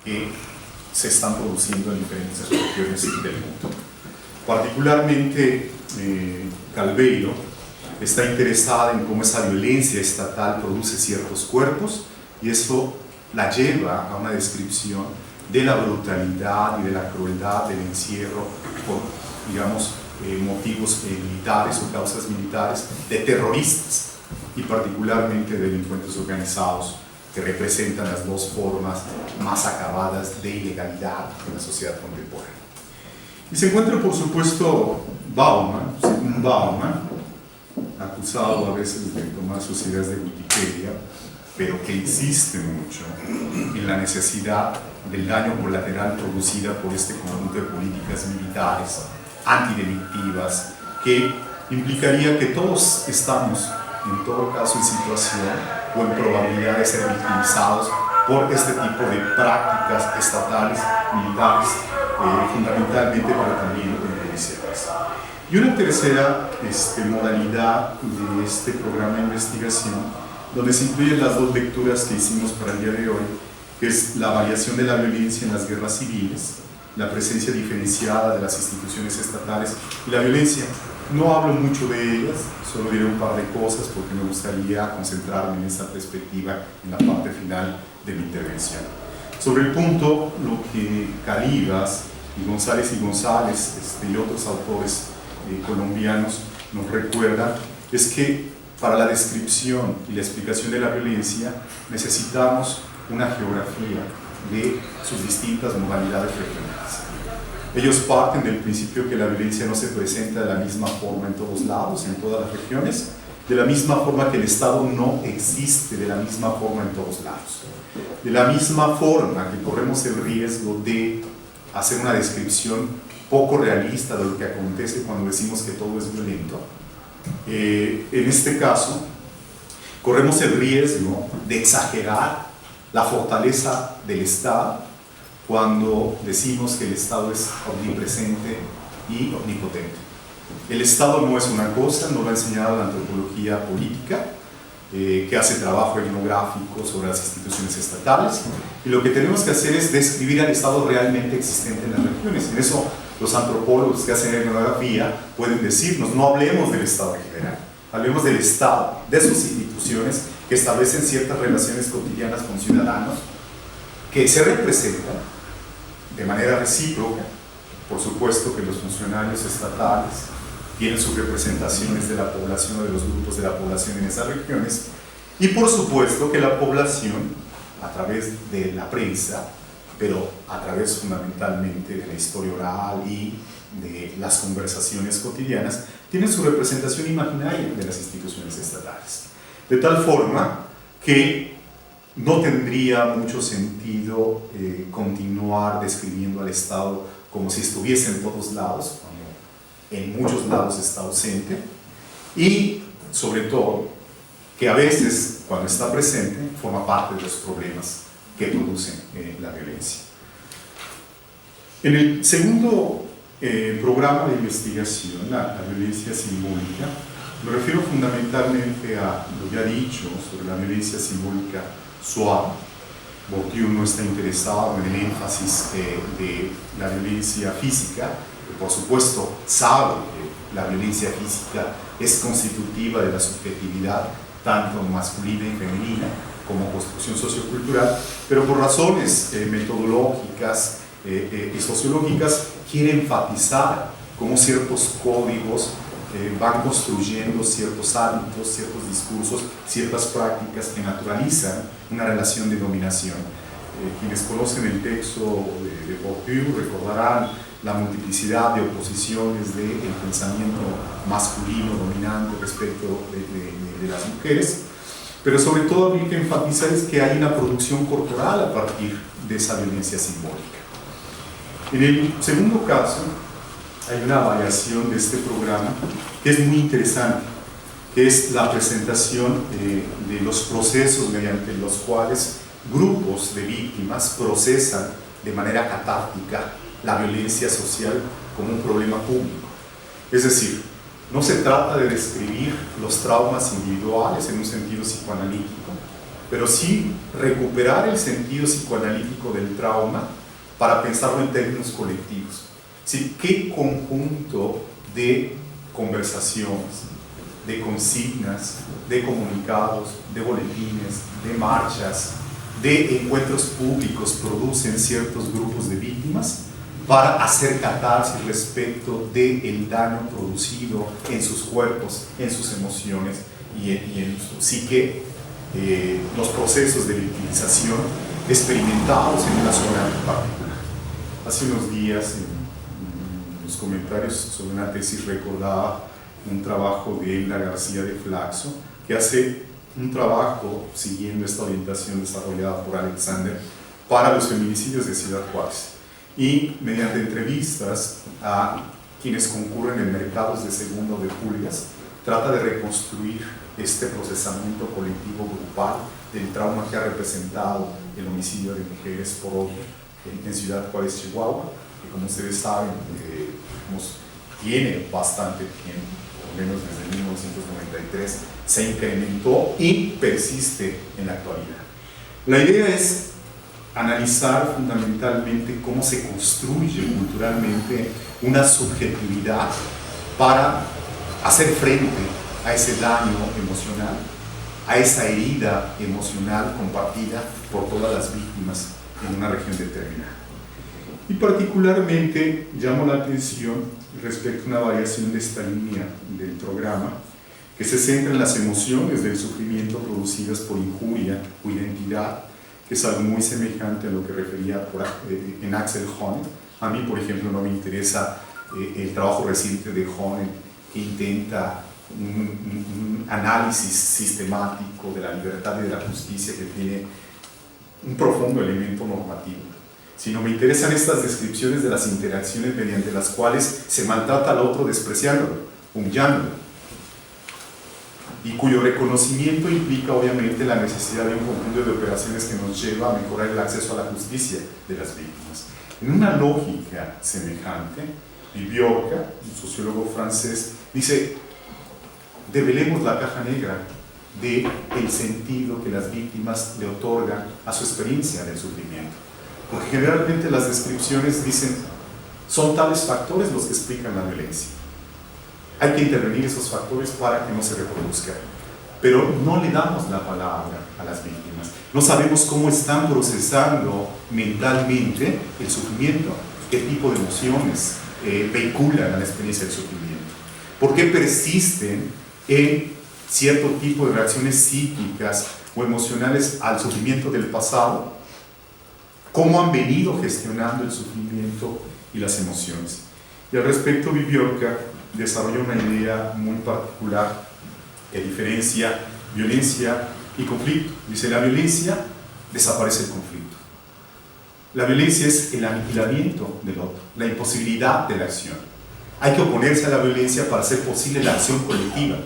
que se están produciendo en diferentes regiones del mundo. Particularmente, Calveiro está interesada en cómo esa violencia estatal produce ciertos cuerpos, y eso la lleva a una descripción de la brutalidad y de la crueldad del encierro por, digamos, motivos militares o causas militares de terroristas, y particularmente delincuentes organizados, que representan las dos formas más acabadas de ilegalidad en la sociedad contemporánea. Y se encuentra, por supuesto, Bauman, según Bauman, acusado a veces de tomar sus ideas de Wikipedia, pero que insiste mucho en la necesidad del daño colateral producida por este conjunto de políticas militares antidelictivas, que implicaría que todos estamos, en todo caso, en situación o en probabilidad de ser victimizados por este tipo de prácticas estatales, militares, fundamentalmente, pero también policiales. Y una tercera modalidad de este programa de investigación, donde se incluyen las dos lecturas que hicimos para el día de hoy, que es la variación de la violencia en las guerras civiles, la presencia diferenciada de las instituciones estatales y la violencia. No hablo mucho de ellas, solo diré un par de cosas porque me gustaría concentrarme en esa perspectiva en la parte final de mi intervención. Sobre el punto, lo que Calivas y González y otros autores colombianos nos recuerdan es que para la descripción y la explicación de la violencia necesitamos una geografía de sus distintas modalidades regionales. Ellos parten del principio que la violencia no se presenta de la misma forma en todos lados, en todas las regiones, de la misma forma que el Estado no existe de la misma forma en todos lados. De la misma forma que corremos el riesgo de hacer una descripción poco realista de lo que acontece cuando decimos que todo es violento, en este caso corremos el riesgo de exagerar la fortaleza del Estado cuando decimos que el Estado es omnipresente y omnipotente. El Estado no es una cosa, no lo ha enseñado la antropología política, que hace trabajo etnográfico sobre las instituciones estatales, y lo que tenemos que hacer es describir al Estado realmente existente en las regiones. En eso los antropólogos que hacen etnografía pueden decirnos: no hablemos del Estado en general, hablemos del Estado, de sus instituciones que establecen ciertas relaciones cotidianas con ciudadanos, que se representan de manera recíproca. Por supuesto que los funcionarios estatales tienen sus representaciones de la población o de los grupos de la población en esas regiones, y por supuesto que la población, a través de la prensa, pero a través fundamentalmente de la historia oral y de las conversaciones cotidianas, tiene su representación imaginaria de las instituciones estatales. De tal forma que no tendría mucho sentido continuar describiendo al Estado como si estuviese en todos lados, cuando en muchos lados está ausente, y sobre todo que a veces, cuando está presente, forma parte de los problemas que producen la violencia. En el segundo programa de investigación, la violencia simbólica, me refiero fundamentalmente a lo ya dicho sobre la violencia simbólica suave. Bourdieu no está interesado en el énfasis de la violencia física, que por supuesto sabe que la violencia física es constitutiva de la subjetividad, tanto masculina y femenina, como construcción sociocultural, pero por razones metodológicas y sociológicas quiere enfatizar cómo ciertos códigos van construyendo ciertos hábitos, ciertos discursos, ciertas prácticas que naturalizan una relación de dominación. Quienes conocen el texto de Bourdieu recordarán la multiplicidad de oposiciones del pensamiento masculino dominante respecto de las mujeres, pero sobre todo lo que enfatizar es que hay una producción corporal a partir de esa violencia simbólica. En el segundo caso, hay una variación de este programa que es muy interesante, que es la presentación de los procesos mediante los cuales grupos de víctimas procesan de manera catártica la violencia social como un problema público. Es decir, no se trata de describir los traumas individuales en un sentido psicoanalítico, pero sí recuperar el sentido psicoanalítico del trauma para pensarlo en términos colectivos. ¿Sí? ¿Qué conjunto de conversaciones, de consignas, de comunicados, de boletines, de marchas, de encuentros públicos producen ciertos grupos de víctimas para hacer catarsis respecto del daño producido en sus cuerpos, en sus emociones y en su psique, los procesos de victimización experimentados en una zona particular? Hace unos días en los comentarios sobre una tesis recordaba un trabajo de Hilda García de Flaxo, que hace un trabajo siguiendo esta orientación desarrollada por Alexander para los feminicidios de Ciudad Juárez, y mediante entrevistas a quienes concurren en mercados de segundo de pulgas trata de reconstruir este procesamiento colectivo grupal del trauma que ha representado el homicidio de mujeres por odio en Ciudad Juárez, Chihuahua, que como ustedes saben tiene bastante tiempo, por lo menos desde 1993, se incrementó y persiste en la actualidad. La idea es analizar fundamentalmente cómo se construye culturalmente una subjetividad para hacer frente a ese daño emocional, a esa herida emocional compartida por todas las víctimas en una región determinada. Y particularmente llamo la atención respecto a una variación de esta línea del programa que se centra en las emociones del sufrimiento producidas por injuria o identidad, que es algo muy semejante a lo que refería en Axel Honneth. A mí, por ejemplo, no me interesa el trabajo reciente de Honneth, que intenta un análisis sistemático de la libertad y de la justicia que tiene un profundo elemento normativo, sino me interesan estas descripciones de las interacciones mediante las cuales se maltrata al otro despreciándolo, humillándolo, y cuyo reconocimiento implica obviamente la necesidad de un conjunto de operaciones que nos lleva a mejorar el acceso a la justicia de las víctimas. En una lógica semejante, Viviorca, un sociólogo francés, dice: develemos la caja negra del sentido que las víctimas le otorgan a su experiencia del sufrimiento. Porque generalmente las descripciones dicen, son tales factores los que explican la violencia. Hay que intervenir esos factores para que no se reproduzca. Pero no le damos la palabra a las víctimas. No sabemos cómo están procesando mentalmente el sufrimiento, qué tipo de emociones vehiculan a la experiencia del sufrimiento, por qué persisten en cierto tipo de reacciones psíquicas o emocionales al sufrimiento del pasado, cómo han venido gestionando el sufrimiento y las emociones. Y al respecto, Viviorca desarrolla una idea muy particular que diferencia violencia y conflicto. Dice: la violencia desaparece el conflicto. La violencia es el aniquilamiento del otro, la imposibilidad de la acción. Hay que oponerse a la violencia para hacer posible la acción colectiva,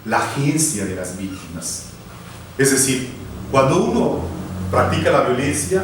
la agencia de las víctimas. Es decir, cuando uno practica la violencia,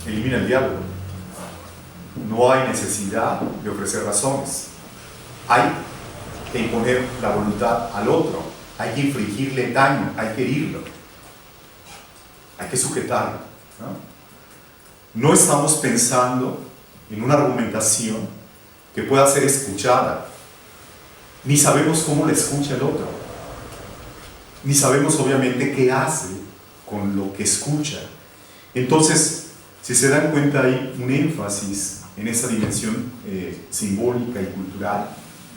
elimina el diálogo. No hay necesidad de ofrecer razones. Hay que imponer la voluntad al otro, hay que infligirle daño, hay que herirlo, hay que sujetarlo. No estamos pensando en una argumentación que pueda ser escuchada, ni sabemos cómo la escucha el otro, ni sabemos obviamente qué hace con lo que escucha. Entonces, si se dan cuenta, hay un énfasis en esa dimensión simbólica y cultural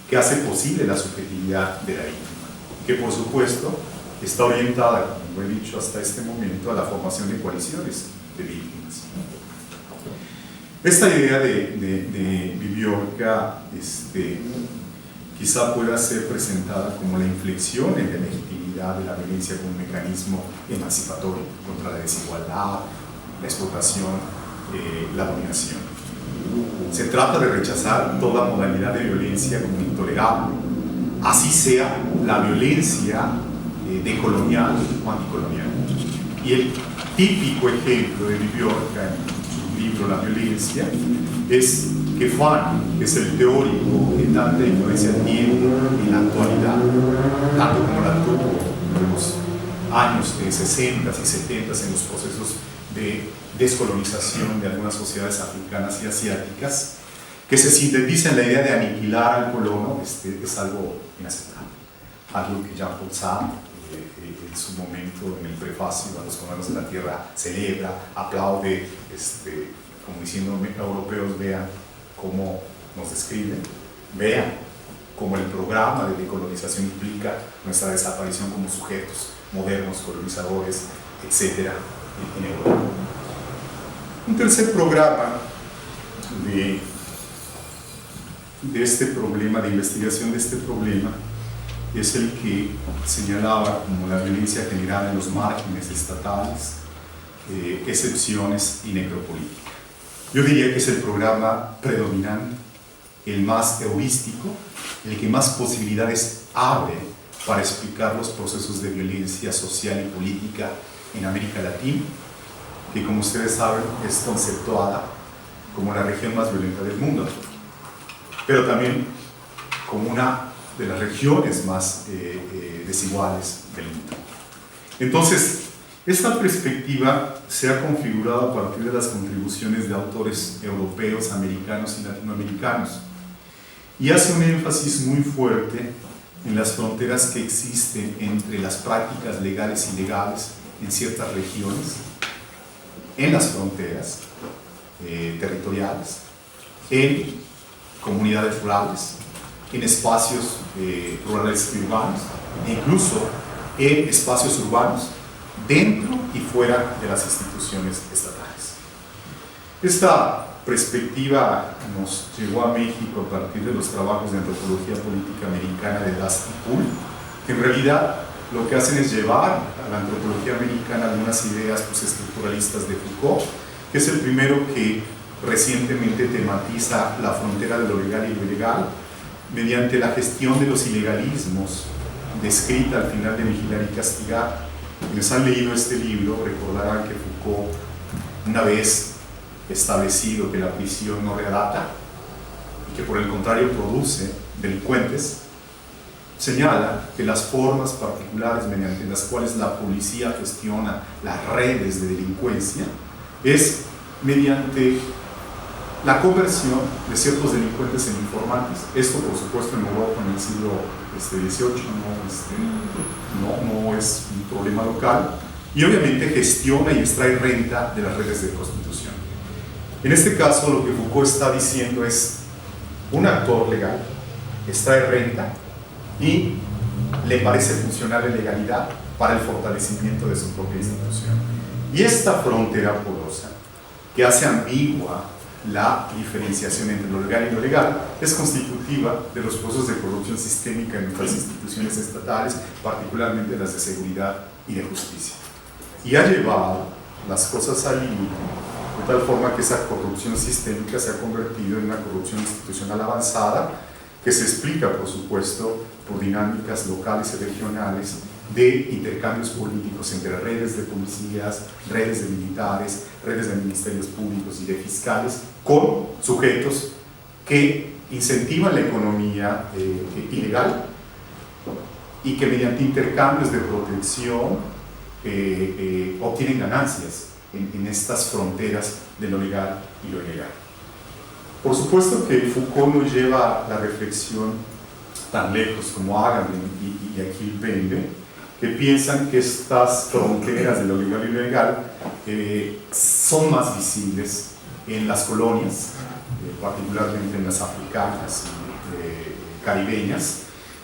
que hace posible la subjetividad de la víctima, que por supuesto está orientada, como he dicho hasta este momento, a la formación de coaliciones de víctimas. Esta idea de Viviorca quizá pueda ser presentada como la inflexión en la legitimidad de la violencia como un mecanismo emancipatorio contra la desigualdad, la explotación, la dominación. Se trata de rechazar toda modalidad de violencia como intolerable, así sea la violencia decolonial o anticolonial. Y el típico ejemplo de Viviorca en su libro La violencia es que Fanon, que es el teórico que tanta influencia tiene en la actualidad, tanto como la tuvo en los años 60 y 70 en los procesos de descolonización de algunas sociedades africanas y asiáticas, que se sintetiza en la idea de aniquilar al colono, es algo inaceptable. Algo que Jean-Paul Sartre, en su momento, en el prefacio a los colonos de la tierra, celebra, aplaude, como diciendo, europeos, vean cómo nos describen, vean cómo el programa de decolonización implica nuestra desaparición como sujetos modernos, colonizadores, etc. en Europa. Un tercer programa de este problema, de investigación de este problema, es el que señalaba como la violencia generada en los márgenes estatales, excepciones y necropolítica. Yo diría que es el programa predominante, el más heurístico, el que más posibilidades abre para explicar los procesos de violencia social y política en América Latina, que como ustedes saben es conceptuada como la región más violenta del mundo, pero también como una de las regiones más desiguales del mundo. Entonces, esta perspectiva se ha configurado a partir de las contribuciones de autores europeos, americanos y latinoamericanos, y hace un énfasis muy fuerte en las fronteras que existen entre las prácticas legales y ilegales en ciertas regiones, en las fronteras territoriales, en comunidades rurales, en espacios rurales y urbanos, e incluso en espacios urbanos dentro y fuera de las instituciones estatales. Esta perspectiva nos llegó a México a partir de los trabajos de antropología política americana de Dusty Poole, que en realidad lo que hacen es llevar a la antropología americana algunas ideas estructuralistas de Foucault, que es el primero que recientemente tematiza la frontera de lo legal y lo ilegal mediante la gestión de los ilegalismos descrita al final de Vigilar y Castigar. Quienes han leído este libro recordarán que Foucault, una vez establecido que la prisión no redata y que por el contrario produce delincuentes, señala que las formas particulares mediante las cuales la policía gestiona las redes de delincuencia es mediante la conversión de ciertos delincuentes en informantes. Esto, por supuesto, en Europa en el siglo XVIII no es un problema local, y obviamente gestiona y extrae renta de las redes de prostitución. En este caso, lo que Foucault está diciendo es: un actor legal extrae renta y le parece funcional la legalidad para el fortalecimiento de su propia institución. Y esta frontera porosa, que hace ambigua la diferenciación entre lo legal y lo legal, es constitutiva de los procesos de corrupción sistémica en nuestras instituciones estatales, particularmente las de seguridad y de justicia. Y ha llevado las cosas al límite, de tal forma que esa corrupción sistémica se ha convertido en una corrupción institucional avanzada, que se explica, por supuesto, por dinámicas locales y regionales de intercambios políticos entre redes de policías, redes de militares, redes de ministerios públicos y de fiscales, con sujetos que incentivan la economía ilegal y que mediante intercambios de protección obtienen ganancias en estas fronteras de lo legal y lo ilegal. Por supuesto que Foucault no lleva la reflexión tan lejos como Agamben y Achille Mbembe, que piensan que estas fronteras de lo legal y lo ilegal son más visibles en las colonias, particularmente en las africanas y caribeñas,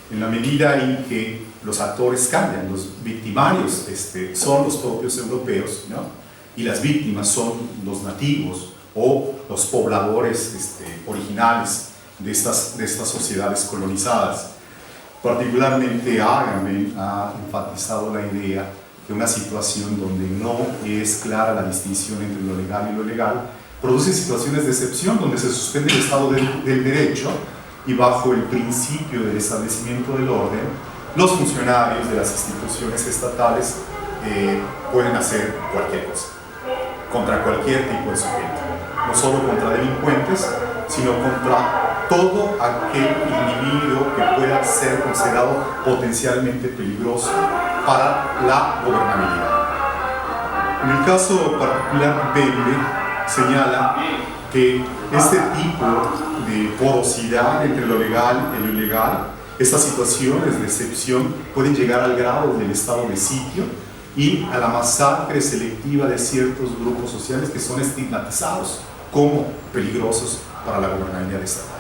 en la medida en que los actores cambian. Los victimarios son los propios europeos, ¿no? Y las víctimas son los nativos o los pobladores originales de estas sociedades colonizadas. Particularmente Agamben ha enfatizado la idea de una situación donde no es clara la distinción entre lo legal y lo ilegal, produce situaciones de excepción donde se suspende el Estado del Derecho, y bajo el principio del establecimiento del orden, los funcionarios de las instituciones estatales pueden hacer cualquier cosa, contra cualquier tipo de sujeto, no solo contra delincuentes, sino contra todo aquel individuo que pueda ser considerado potencialmente peligroso para la gobernabilidad. En el caso particular, Bembe señala que este tipo de porosidad entre lo legal y lo ilegal, estas situaciones de excepción pueden llegar al grado del estado de sitio y a la masacre selectiva de ciertos grupos sociales que son estigmatizados como peligrosos para la gobernabilidad estatal.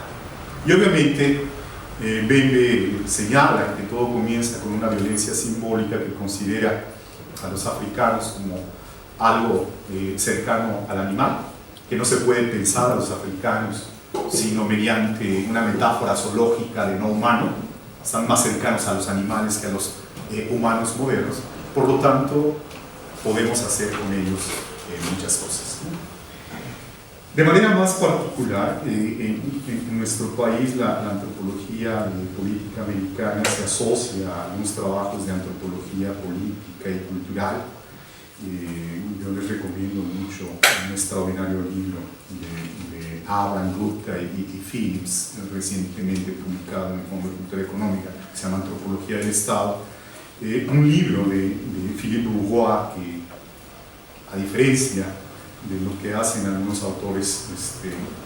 Y obviamente Bembe señala que todo comienza con una violencia simbólica que considera a los africanos como algo cercano al animal, que no se puede pensar a los africanos sino mediante una metáfora zoológica de no humano, están más cercanos a los animales que a los humanos modernos, por lo tanto podemos hacer con ellos muchas cosas. De manera más particular, en nuestro país la antropología política americana se asocia a algunos trabajos de antropología política y cultural. Yo les recomiendo mucho un extraordinario libro de Abraham Gupta y Phillips, recientemente publicado en el Fondo de Cultura Económica, que se llama Antropología del Estado. Un libro de Philippe Bourgois que, a diferencia de lo que hacen algunos autores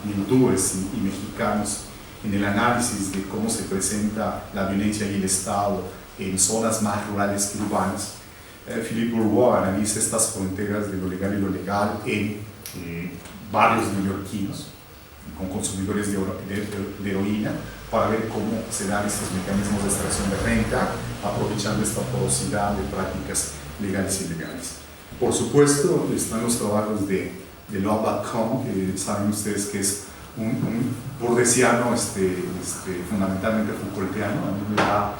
hindúes y mexicanos en el análisis de cómo se presenta la violencia y el Estado en zonas más rurales que urbanas, Philippe Bourgois analiza estas fronteras de lo legal y lo legal en barrios neoyorquinos con consumidores de heroína, para ver cómo se dan estos mecanismos de extracción de renta aprovechando esta porosidad de prácticas legales y ilegales. Por supuesto, están los trabajos de Loa Batcomb, que saben ustedes que es un burdesiano fundamentalmente Foucaultiano. A mí me da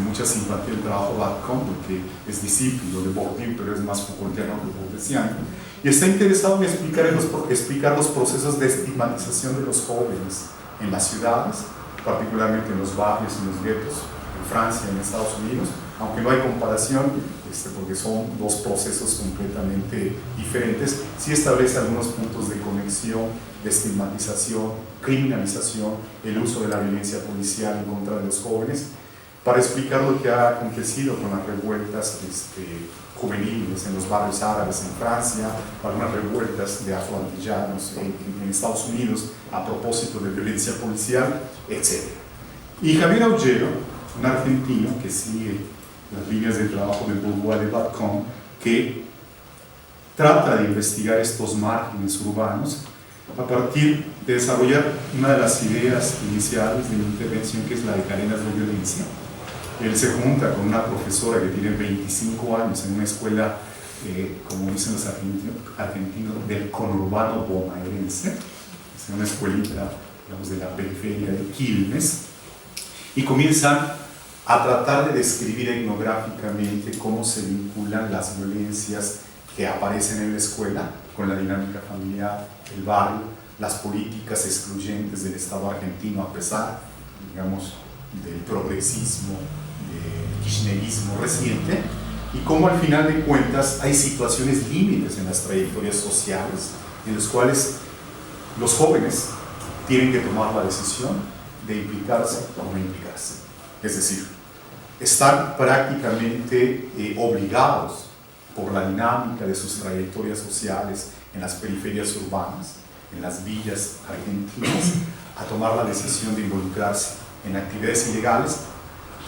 mucha simpatía el trabajo de Batcomb, porque es discípulo de Bourdieu, pero es más Foucaultiano que burdesiano. Y está interesado en explicar los procesos de estigmatización de los jóvenes en las ciudades, particularmente en los barrios y los guetos, en Francia y en Estados Unidos, aunque no hay comparación, porque son dos procesos completamente diferentes, sí establece algunos puntos de conexión, de estigmatización, criminalización, el uso de la violencia policial en contra de los jóvenes, para explicar lo que ha acontecido con las revueltas juveniles en los barrios árabes en Francia, algunas revueltas de afroantillanos en Estados Unidos a propósito de violencia policial, etc. Y Javier Aullero, un argentino que sigue las líneas de trabajo de Bourgois de Batcomb, que trata de investigar estos márgenes urbanos a partir de desarrollar una de las ideas iniciales de la intervención, que es la de cadenas de violencia. Él se junta con una profesora que tiene 25 años en una escuela, como dicen los argentinos, del conurbano bonaerense, es una escuelita, digamos, de la periferia de Quilmes, y comienzan a tratar de describir etnográficamente cómo se vinculan las violencias que aparecen en la escuela con la dinámica familiar, el barrio, las políticas excluyentes del Estado argentino a pesar, digamos, del progresismo, del kirchnerismo reciente, y cómo al final de cuentas hay situaciones límites en las trayectorias sociales en las cuales los jóvenes tienen que tomar la decisión de implicarse o no implicarse. Es decir, están prácticamente obligados por la dinámica de sus trayectorias sociales en las periferias urbanas, en las villas argentinas, a tomar la decisión de involucrarse en actividades ilegales,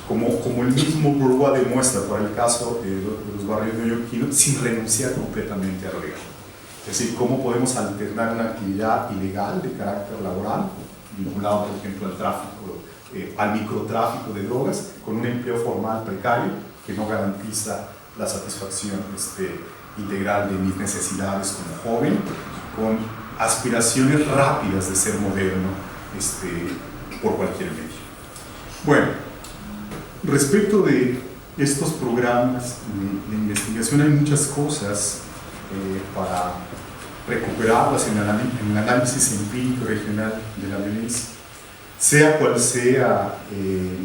como el mismo Bourgois demuestra para el caso de los barrios neoyorquinos, sin renunciar completamente a lo legal. Es decir, cómo podemos alternar una actividad ilegal de carácter laboral, vinculado por ejemplo al tráfico, al microtráfico de drogas, con un empleo formal precario que no garantiza la satisfacción integral de mis necesidades como joven, con aspiraciones rápidas de ser moderno por cualquier medio. Bueno, respecto de estos programas de investigación hay muchas cosas para recuperarlas en el análisis empírico regional de la violencia, sea cual sea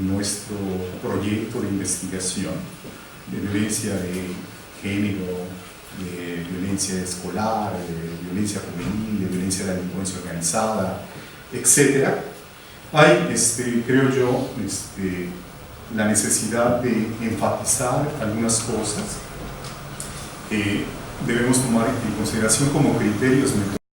nuestro proyecto de investigación de violencia de género, de violencia escolar, de violencia juvenil, de violencia de la delincuencia organizada, etc. Hay, creo yo, la necesidad de enfatizar algunas cosas que debemos tomar en consideración como criterios metodológicos